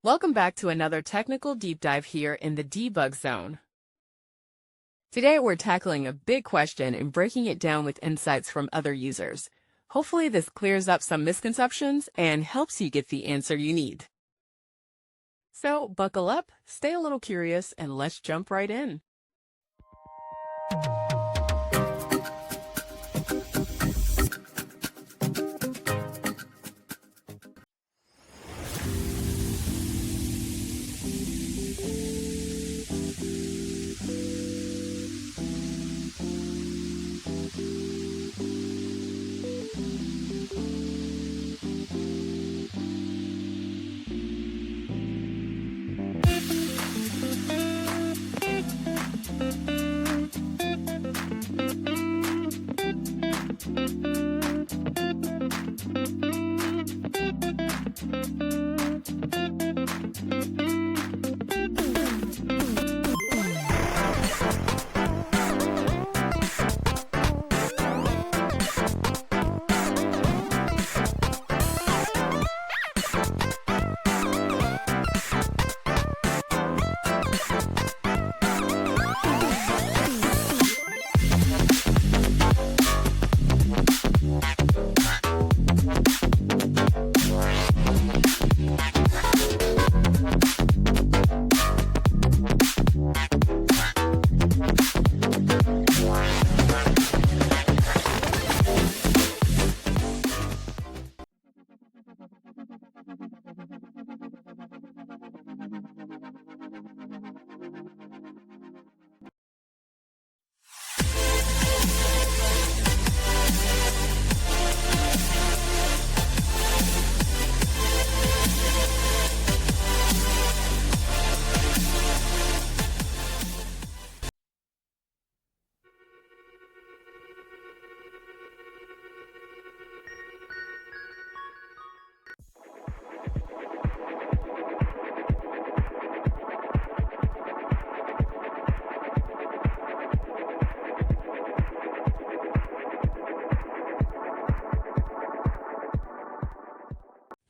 Welcome back to another technical deep dive here in the debug zone. Today we're tackling a big question and breaking it down with insights from other users. Hopefully this clears up some misconceptions and helps you get the answer you need. So buckle up, stay a little curious, and let's jump right in.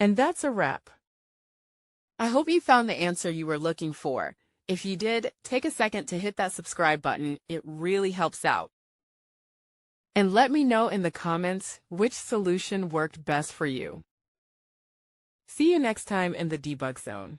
And that's a wrap. I hope you found the answer you were looking for. If you did, take a second to hit that subscribe button. It really helps out. And let me know in the comments which solution worked best for you. See you next time in the debug zone.